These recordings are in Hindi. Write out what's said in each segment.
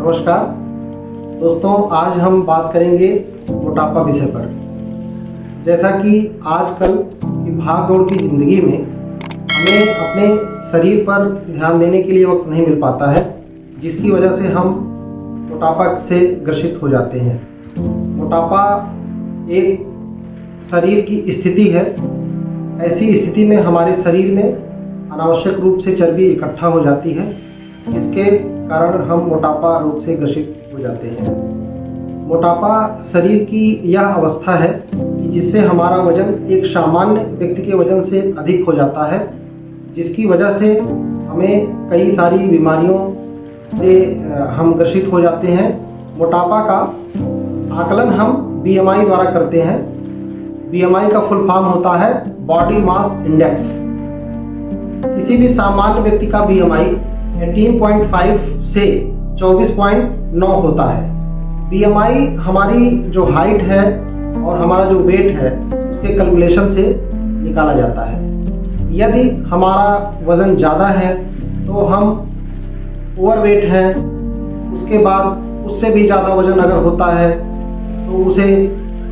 नमस्कार दोस्तों, आज हम बात करेंगे मोटापा विषय पर। जैसा कि आजकल की भाग-दौड़ की ज़िंदगी में हमें अपने शरीर पर ध्यान देने के लिए वक्त नहीं मिल पाता है, जिसकी वजह से हम मोटापा से ग्रसित हो जाते हैं। मोटापा एक शरीर की स्थिति है। ऐसी स्थिति में हमारे शरीर में अनावश्यक रूप से चर्बी इकट्ठा हो जाती है, जिसके कारण हम मोटापा रोग से ग्रसित हो जाते हैं। मोटापा शरीर की यह अवस्था है कि जिससे हमारा वजन एक सामान्य व्यक्ति के वजन से अधिक हो जाता है, जिसकी वजह से हमें कई सारी बीमारियों से हम ग्रसित हो जाते हैं। मोटापा का आकलन हम BMI द्वारा करते हैं। BMI का फुल फॉर्म होता है बॉडी मास इंडेक्स। किसी भी सामान्य व्यक्ति का BMI 18.5 से 24.9 होता है। BMI हमारी जो हाइट है और हमारा जो वेट है उसके कैलकुलेशन से निकाला जाता है। यदि हमारा वज़न ज़्यादा है तो हम ओवरवेट हैं, उसके बाद उससे भी ज़्यादा वज़न अगर होता है तो उसे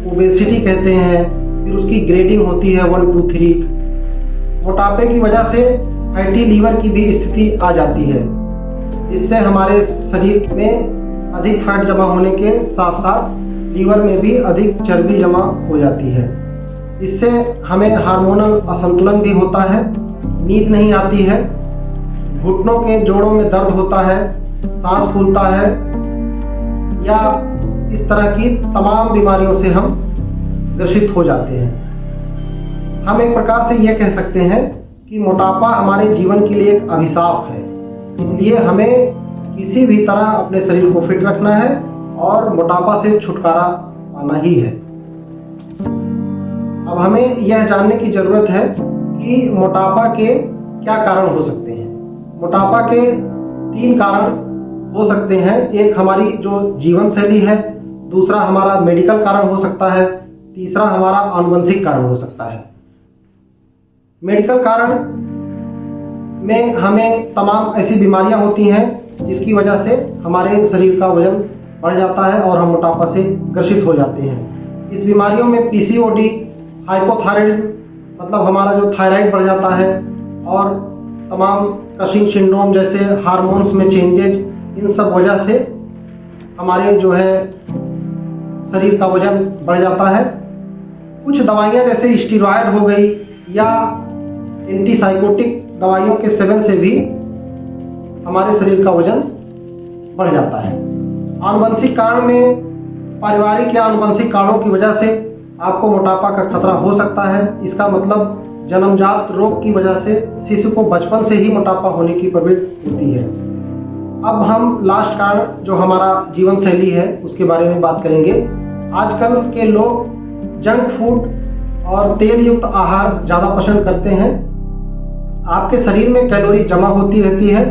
ओबेसिटी कहते हैं। फिर उसकी ग्रेडिंग होती है 1 2 3। मोटापे की वजह से फैटी लीवर की भी स्थिति आ जाती है, जिससे हमारे शरीर में अधिक फैट जमा होने के साथ साथ लीवर में भी अधिक चर्बी जमा हो जाती है। इससे हमें हार्मोनल असंतुलन भी होता है, नींद नहीं आती है, घुटनों के जोड़ों में दर्द होता है, सांस फूलता है, या इस तरह की तमाम बीमारियों से हम ग्रसित हो जाते हैं। हम एक प्रकार से यह कह सकते हैं कि मोटापा हमारे जीवन के लिए एक अभिशाप है। इसलिए हमें किसी भी तरह अपने शरीर को फिट रखना है और मोटापा से छुटकारा पाना ही है। अब हमें यह जानने की ज़रूरत है कि मोटापा के क्या कारण हो सकते हैं। मोटापा के 3 कारण हो सकते हैं। एक हमारी जो जीवन शैली है, दूसरा हमारा मेडिकल कारण हो सकता है, तीसरा हमारा आनुवंशिक कारण हो सकता है। मेडिकल कारण में हमें तमाम ऐसी बीमारियां होती हैं जिसकी वजह से हमारे शरीर का वजन बढ़ जाता है और हम मोटापा से ग्रसित हो जाते हैं। इस बीमारियों में PCOD, हाइपोथायराइडिज्म मतलब हमारा जो थायराइड बढ़ जाता है, और तमाम कशिंग सिंड्रोम जैसे हार्मोन्स में चेंजेज, इन सब वजह से हमारे जो है शरीर का वजन बढ़ जाता है। कुछ दवाइयाँ जैसे स्टीरॉयड हो गई या एंटीसाइकोटिक दवाइयों के सेवन से भी हमारे शरीर का वजन बढ़ जाता है। आनुवंशिक कारण में पारिवारिक या आनुवंशिक कारणों की वजह से आपको मोटापा का खतरा हो सकता है। इसका मतलब जन्मजात रोग की वजह से शिशु को बचपन से ही मोटापा होने की प्रवृत्ति होती है। अब हम लास्ट कारण जो हमारा जीवन शैली है उसके बारे में बात करेंगे। आजकल के लोग जंक फूड और तेल युक्त आहार ज़्यादा पसंद करते हैं। आपके शरीर में कैलोरी जमा होती रहती है।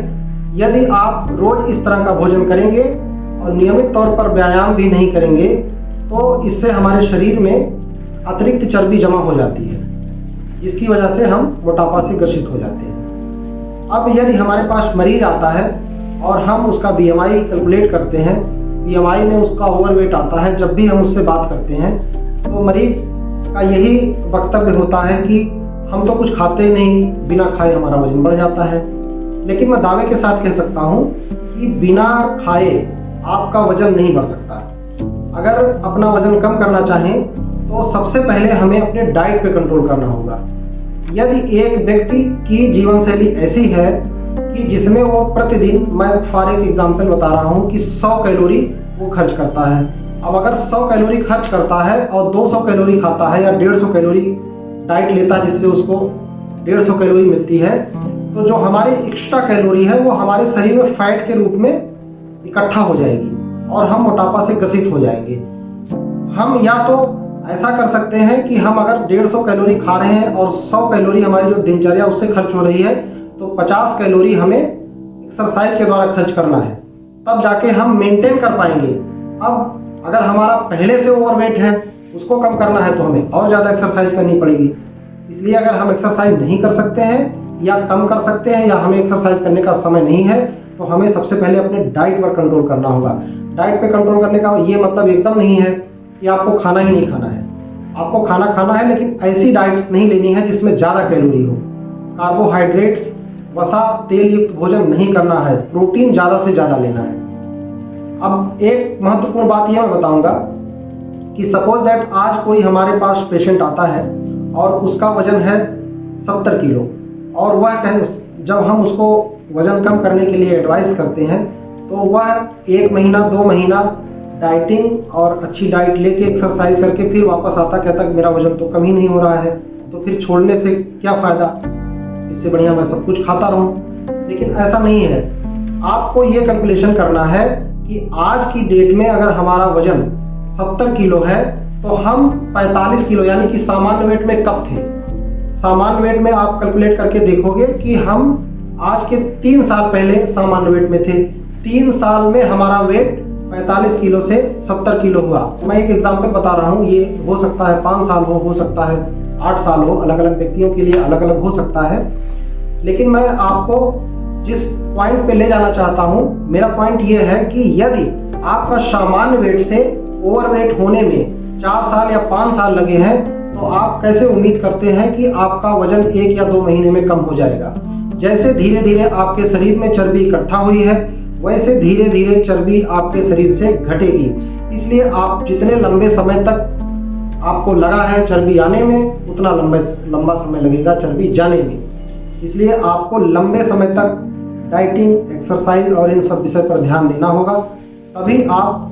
यदि आप रोज इस तरह का भोजन करेंगे और नियमित तौर पर व्यायाम भी नहीं करेंगे तो इससे हमारे शरीर में अतिरिक्त चर्बी जमा हो जाती है, जिसकी वजह से हम मोटापा से ग्रसित हो जाते हैं। अब यदि हमारे पास मरीज आता है और हम उसका BMI कैलकुलेट करते हैं, BMI में उसका ओवरवेट आता है, जब भी हम उससे बात करते हैं तो मरीज का यही वक्तव्य होता है कि हम तो कुछ खाते नहीं, बिना खाए हमारा वजन बढ़ जाता है। लेकिन मैं दावे के साथ कह सकता हूँ कि बिना खाए आपका वजन नहीं बढ़ सकता। अगर अपना वजन कम करना चाहें तो सबसे पहले हमें अपने डाइट पे कंट्रोल करना होगा। यदि एक व्यक्ति की जीवन शैली ऐसी है कि जिसमें वो प्रतिदिन, मैं फॉर एक एग्जाम्पल बता रहा हूँ कि 100 कैलोरी वो खर्च करता है। अब अगर 100 कैलोरी खर्च करता है और 200 कैलोरी खाता है या 150 कैलोरी डाइट लेता है जिससे उसको 150 कैलोरी मिलती है, तो जो हमारी एक्स्ट्रा कैलोरी है वो हमारे शरीर में फैट के रूप में इकट्ठा हो जाएगी और हम मोटापा से ग्रसित हो जाएंगे। हम या तो ऐसा कर सकते हैं कि हम अगर 150 कैलोरी खा रहे हैं और 100 कैलोरी हमारी जो दिनचर्या उससे खर्च हो रही है, तो 50 कैलोरी हमें एक्सरसाइज के द्वारा खर्च करना है, तब जाके हम मेंटेन कर पाएंगे। अब अगर हमारा पहले से ओवरवेट है, उसको कम करना है तो हमें और ज़्यादा एक्सरसाइज करनी पड़ेगी। इसलिए अगर हम एक्सरसाइज नहीं कर सकते हैं या कम कर सकते हैं या हमें एक्सरसाइज करने का समय नहीं है, तो हमें सबसे पहले अपने डाइट पर कंट्रोल करना होगा। डाइट पे कंट्रोल करने का ये मतलब एकदम नहीं है कि आपको खाना ही नहीं खाना है। आपको खाना खाना है, लेकिन ऐसी डाइट नहीं लेनी है जिसमें ज़्यादा कैलोरी हो। कार्बोहाइड्रेट्स, वसा, तेल युक्त भोजन नहीं करना है। प्रोटीन ज़्यादा से ज़्यादा लेना है। अब एक महत्वपूर्ण बात यह मैं बताऊंगा कि सपोज दैट आज कोई हमारे पास पेशेंट आता है और उसका वजन है 70 किलो, और वह जब हम उसको वजन कम करने के लिए एडवाइस करते हैं तो वह 1 महीना 2 महीना डाइटिंग और अच्छी डाइट लेके एक्सरसाइज करके फिर वापस आता, कहता कि मेरा वजन तो कम ही नहीं हो रहा है, तो फिर छोड़ने से क्या फ़ायदा, इससे बढ़िया मैं सब कुछ खाता रहूं। लेकिन ऐसा नहीं है। आपको ये कैलकुलेशन करना है कि आज की डेट में अगर हमारा वजन 70 किलो है तो हम 45 किलो यानी कि सामान्य वेट में कब थे। सामान्य वेट में आप कैलकुलेट करके देखोगे कि हम आज के 3 साल पहले सामान्य वेट में थे। 3 साल में हमारा वेट 45 किलो से 70 किलो हुआ। मैं एक एग्जांपल बता रहा हूँ, ये हो सकता है 5 साल हो सकता है 8 साल हो, अलग अलग व्यक्तियों के लिए अलग अलग हो सकता है। लेकिन मैं आपको जिस पॉइंट पे ले जाना चाहता हूँ, मेरा पॉइंट ये है कि यदि आपका सामान्य वेट से ओवरवेट होने में 4 साल या 5 साल लगे हैं, तो आप कैसे उम्मीद करते हैं कि आपका वजन 1 या 2 महीने में कम हो जाएगा। जैसे धीरे धीरे आपके शरीर में चर्बी इकट्ठा हुई है, वैसे धीरे धीरे चर्बी आपके शरीर से घटेगी। इसलिए आप जितने लंबे समय तक आपको लगा है चर्बी आने में, उतना लंबा समय लगेगा चर्बी जाने में। इसलिए आपको लंबे समय तक डाइटिंग, एक्सरसाइज और इन सब विषय पर ध्यान देना होगा, तभी आप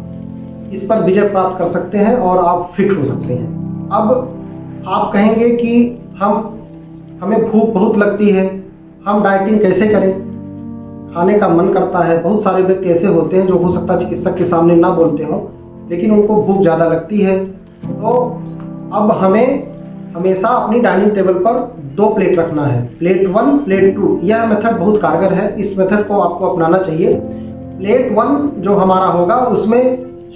इस पर विजय प्राप्त कर सकते हैं और आप फिट हो सकते हैं। अब आप कहेंगे कि हमें भूख बहुत लगती है, हम डाइटिंग कैसे करें, खाने का मन करता है। बहुत सारे व्यक्ति ऐसे होते हैं जो हो सकता है चिकित्सक के सामने ना बोलते हों, लेकिन उनको भूख ज़्यादा लगती है। तो अब हमें हमेशा अपनी डाइनिंग टेबल पर 2 प्लेट रखना है, प्लेट 1, प्लेट 2। यह मेथड बहुत कारगर है, इस मेथड को आपको अपनाना चाहिए। प्लेट 1 जो हमारा होगा उसमें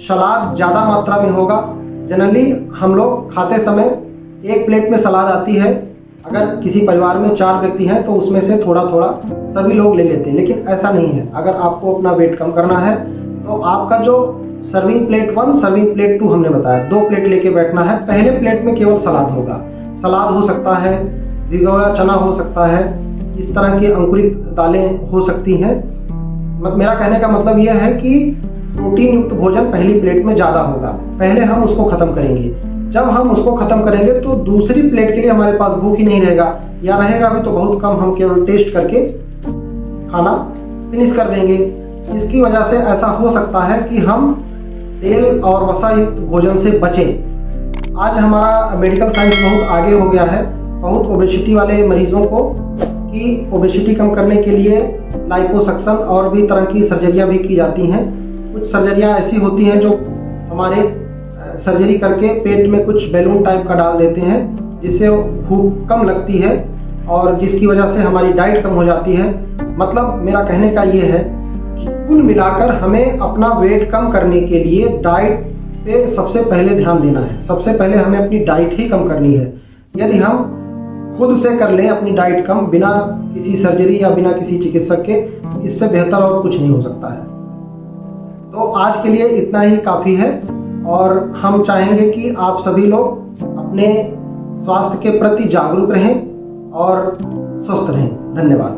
सलाद ज़्यादा मात्रा में होगा। जनरली हम लोग खाते समय एक प्लेट में सलाद आती है। अगर किसी परिवार में 4 व्यक्ति हैं तो उसमें से थोड़ा थोड़ा सभी लोग ले लेते हैं, लेकिन ऐसा नहीं है। अगर आपको अपना वेट कम करना है तो आपका जो सर्विंग प्लेट 1, सर्विंग प्लेट 2 हमने बताया, 2 प्लेट लेके बैठना है। पहले प्लेट में केवल सलाद होगा। सलाद हो सकता है, भिगोया हुआ चना हो सकता है, इस तरह की अंकुरित दालें हो सकती हैं। मेरा कहने का मतलब यह है कि प्रोटीन युक्त भोजन पहली प्लेट में ज़्यादा होगा। पहले हम उसको ख़त्म करेंगे। जब हम उसको ख़त्म करेंगे तो दूसरी प्लेट के लिए हमारे पास भूख ही नहीं रहेगा, या रहेगा भी तो बहुत कम। हम केवल टेस्ट करके खाना फिनिश कर देंगे। इसकी वजह से ऐसा हो सकता है कि हम तेल और वसा युक्त भोजन से बचें। आज हमारा मेडिकल साइंस बहुत आगे हो गया है। बहुत ओबेसिटी वाले मरीजों को की ओबेसिटी कम करने के लिए लाइपोसक्शन और भी तरह की सर्जरियाँ भी की जाती हैं। कुछ सर्जरियाँ ऐसी होती हैं जो हमारे सर्जरी करके पेट में कुछ बैलून टाइप का डाल देते हैं, जिससे भूख कम लगती है और जिसकी वजह से हमारी डाइट कम हो जाती है। मतलब मेरा कहने का ये है कि कुल मिलाकर हमें अपना वेट कम करने के लिए डाइट पे सबसे पहले ध्यान देना है। सबसे पहले हमें अपनी डाइट ही कम करनी है। यदि हम खुद से कर लें अपनी डाइट कम, बिना किसी सर्जरी या बिना किसी चिकित्सक के, इससे बेहतर और कुछ नहीं हो सकता है। तो आज के लिए इतना ही काफ़ी है, और हम चाहेंगे कि आप सभी लोग अपने स्वास्थ्य के प्रति जागरूक रहें और स्वस्थ रहें। धन्यवाद।